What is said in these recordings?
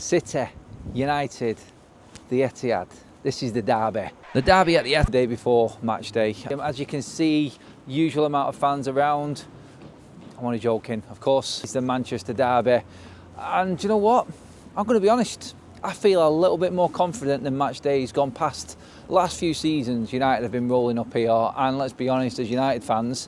City, United, the Etihad. This is the derby. The derby at the Etihad, day before match day. As you can see, usual amount of fans around. I'm only joking, of course. It's the Manchester derby. And you know what? I'm going to be honest. I feel a little bit more confident than match days gone past. The last few seasons, United have been rolling up here. And let's be honest, as United fans,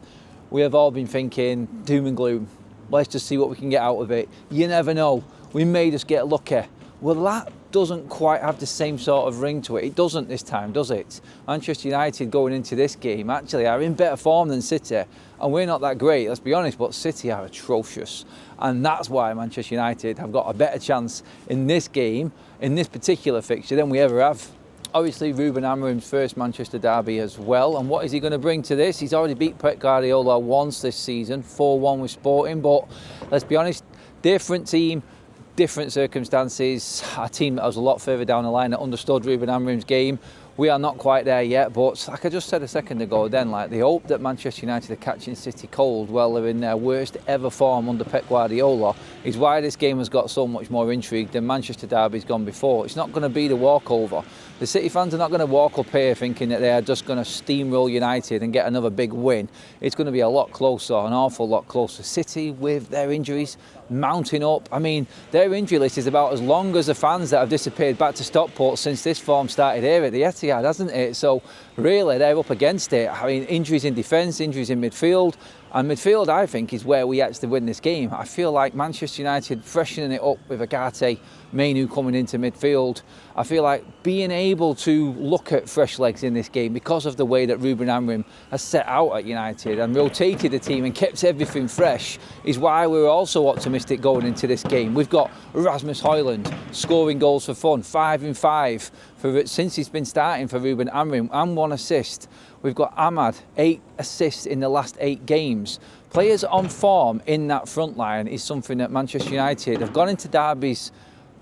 we have all been thinking doom and gloom. Let's just see what we can get out of it. You never know. We may just get lucky. Well, that doesn't quite have the same sort of ring to it. It doesn't this time, does it? Manchester United going into this game actually are in better form than City. And we're not that great, let's be honest, but City are atrocious. And that's why Manchester United have got a better chance in this game, in this particular fixture, than we ever have. Obviously, RUBEN AMORIM's first Manchester derby as well. And what is he going to bring to this? He's already beat Pep Guardiola once this season, 4-1 with Sporting. But let's be honest, different team, different circumstances. A team that was a lot further down the line that understood RUBEN AMORIM's game. We are not quite there yet, but like I just said a second ago then, like the hope that Manchester United are catching City cold while they're in their worst ever form under Pep Guardiola is why this game has got so much more intrigue than Manchester derby's gone before. It's not going to be the walkover. The City fans are not going to walk up here thinking that they are just going to steamroll United and get another big win. It's going to be a lot closer, an awful lot closer. City, with their injuries mounting up. I mean, their injury list is about as long as the fans that have disappeared back to Stockport since this form started here at the Etihad, hasn't it? So really, they're up against it. I mean, injuries in defence, injuries in midfield. And midfield, I think, is where we actually win this game. I feel like Manchester United freshening it up with Agate, Mainu coming into midfield. I feel like being able to look at fresh legs in this game because of the way that RUBEN AMORIM has set out at United and rotated the team and kept everything fresh is why we're also optimistic going into this game. We've got Rasmus Højlund scoring goals for fun, 5 in 5 since he's been starting for RUBEN AMORIM, and 1 assist. We've got Ahmad, 8 assists in the last 8 games. Players on form in that front line is something that Manchester United have gone into derbies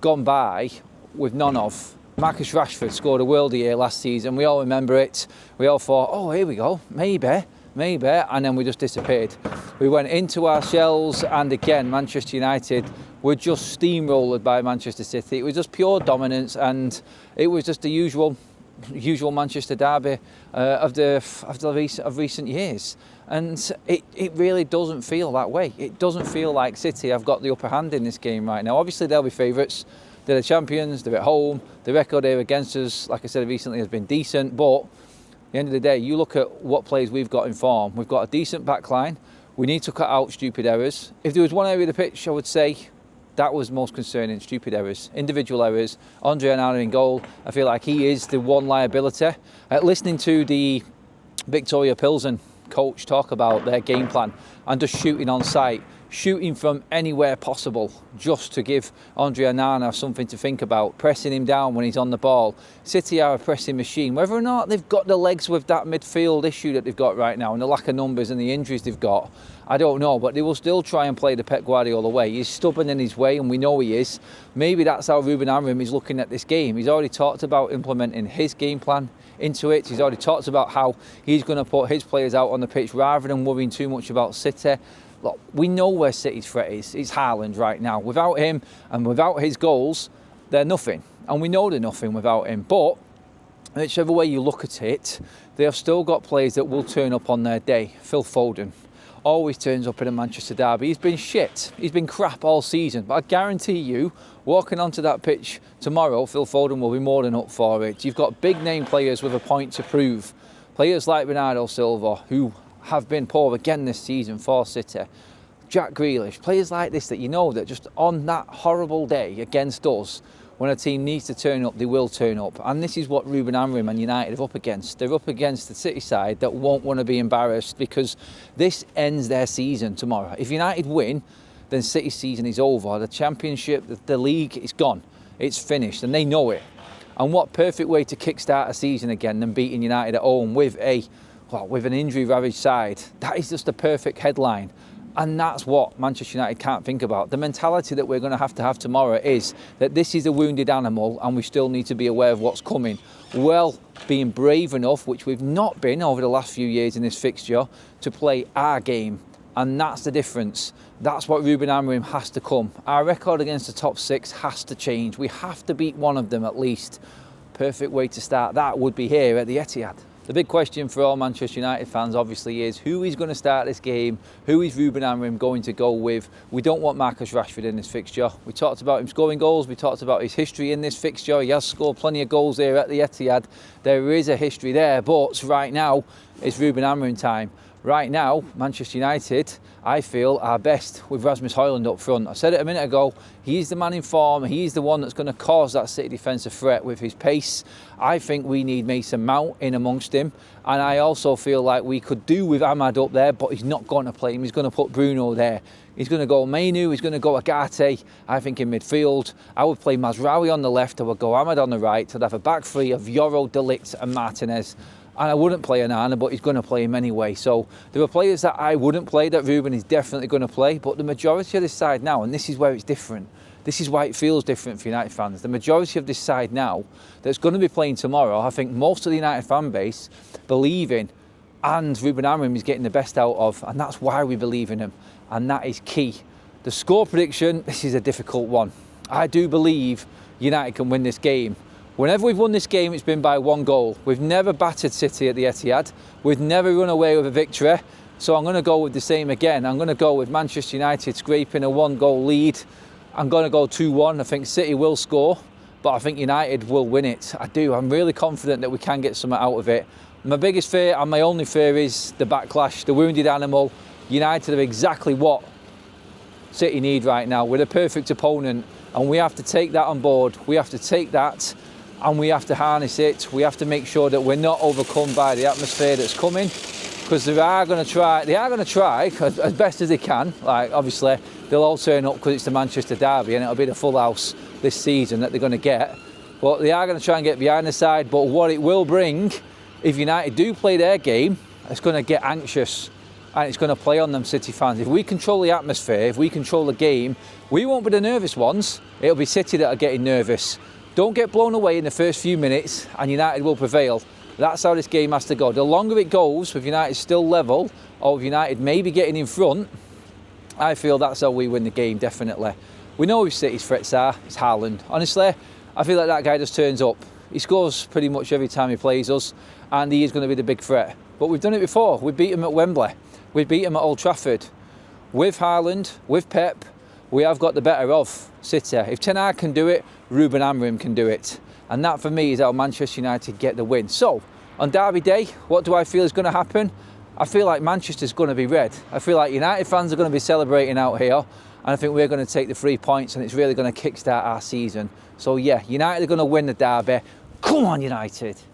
gone by with none of. Marcus Rashford scored a worldie here last season. We all remember it. We all thought, oh, here we go, maybe, and then we just disappeared. We went into our shells, and again, Manchester United were just steamrolled by Manchester City. It was just pure dominance, and it was just the usual Manchester derby of recent years, and it really doesn't feel that way. It doesn't feel like City have got the upper hand in this game right now. Obviously they'll be favourites, they're the champions, they're at home, the record here against us, like I said recently, has been decent, but at the end of the day, you look at what players we've got in form. We've got a decent back line. We need to cut out stupid errors. If there was one area of the pitch I would say that was most concerning, stupid errors, individual errors. Andre Onana in goal, I feel like he is the one liability. Listening to the Victoria Pilsen coach talk about their game plan and just shooting on sight, shooting from anywhere possible just to give Andre Onana something to think about, pressing him down when he's on the ball. City are a pressing machine. Whether or not they've got the legs with that midfield issue that they've got right now and the lack of numbers and the injuries they've got, I don't know, but they will still try and play the Pep Guardiola way. He's stubborn in his way, and we know he is. Maybe that's how RUBEN AMORIM is looking at this game. He's already talked about implementing his game plan into it. He's already talked about how he's going to put his players out on the pitch rather than worrying too much about City. Look, we know where City's threat is. It's Haaland right now. Without him and without his goals, they're nothing. And we know they're nothing without him. But whichever way you look at it, they have still got players that will turn up on their day. Phil Foden always turns up in a Manchester derby. He's been shit. He's been crap all season. But I guarantee you, walking onto that pitch tomorrow, Phil Foden will be more than up for it. You've got big name players with a point to prove. Players like Bernardo Silva, who have been poor again this season for City. Jack Grealish, players like this that you know that just on that horrible day against us, when a team needs to turn up, they will turn up. And this is what RUBEN AMORIM and United are up against. They're up against the City side that won't want to be embarrassed because this ends their season tomorrow. If United win, then City's season is over. The Championship, the league is gone. It's finished, and they know it. And what perfect way to kickstart a season again than beating United at home with an injury-ravaged side. That is just a perfect headline. And that's what Manchester United can't think about. The mentality that we're going to have tomorrow is that this is a wounded animal and we still need to be aware of what's coming. Well, being brave enough, which we've not been over the last few years in this fixture, to play our game And that's the difference. That's what RUBEN AMORIM has to come. Our record against the top 6 has to change. We have to beat one of them at least. Perfect way to start that would be here at the Etihad. The big question for all Manchester United fans obviously is who is going to start this game, who is RUBEN AMORIM going to go with. We don't want Marcus Rashford in this fixture. We talked about him scoring goals, we talked about his history in this fixture. He has scored plenty of goals there at the Etihad. There is a history there, but right now it's RUBEN AMORIM time. Right now, Manchester United, I feel, are best with Rasmus Højlund up front. I said it a minute ago, he's the man in form, he's the one that's going to cause that City defensive threat with his pace. I think we need Mason Mount in amongst him, and I also feel like we could do with Ahmad up there, but he's not going to play him, he's going to put Bruno there. He's going to go Mainu, he's going to go Agate, I think in midfield. I would play Mazraoui on the left, I would go Ahmad on the right, I'd have a back three of Yoro, De Ligt and Martinez. And I wouldn't play Onana, but he's going to play him anyway. So there are players that I wouldn't play that RUBEN is definitely going to play. But the majority of this side now, and this is where it's different, this is why it feels different for United fans. The majority of this side now that's going to be playing tomorrow, I think most of the United fan base believe in, and RUBEN AMORIM is getting the best out of, and that's why we believe in him. And that is key. The score prediction, this is a difficult one. I do believe United can win this game. Whenever we've won this game, it's been by 1 goal. We've never battered City at the Etihad. We've never run away with a victory. So I'm going to go with the same again. I'm going to go with Manchester United scraping a 1-goal lead. I'm going to go 2-1. I think City will score, but I think United will win it. I do. I'm really confident that we can get something out of it. My biggest fear and my only fear is the backlash, the wounded animal. United are exactly what City need right now. We're the perfect opponent, and we have to take that on board. We have to take that, and we have to harness it. We have to make sure that we're not overcome by the atmosphere that's coming, because they are going to try as best as they can. Like, obviously they'll all turn up because it's the Manchester derby and it'll be the full house this season that they're going to get, but they are going to try and get behind the side. But what it will bring, if United do play their game, it's going to get anxious and it's going to play on them City fans. If we control the atmosphere, if we control the game, we won't be the nervous ones. It'll be City that are getting nervous. Don't get blown away in the first few minutes and United will prevail. That's how this game has to go. The longer it goes with United still level, or with United maybe getting in front, I feel that's how we win the game, definitely. We know who City's threats are. It's Haaland. Honestly, I feel like that guy just turns up. He scores pretty much every time he plays us, and he is going to be the big threat. But we've done it before. We beat him at Wembley. We beat him at Old Trafford. With Haaland, with Pep, we have got the better of City. If Ten Hag can do it, RUBEN AMORIM can do it. And that for me is how Manchester United get the win. So, on Derby Day, what do I feel is going to happen? I feel like Manchester's going to be red. I feel like United fans are going to be celebrating out here. And I think we're going to take the 3 points and it's really going to kickstart our season. So yeah, United are going to win the derby. Come on, United.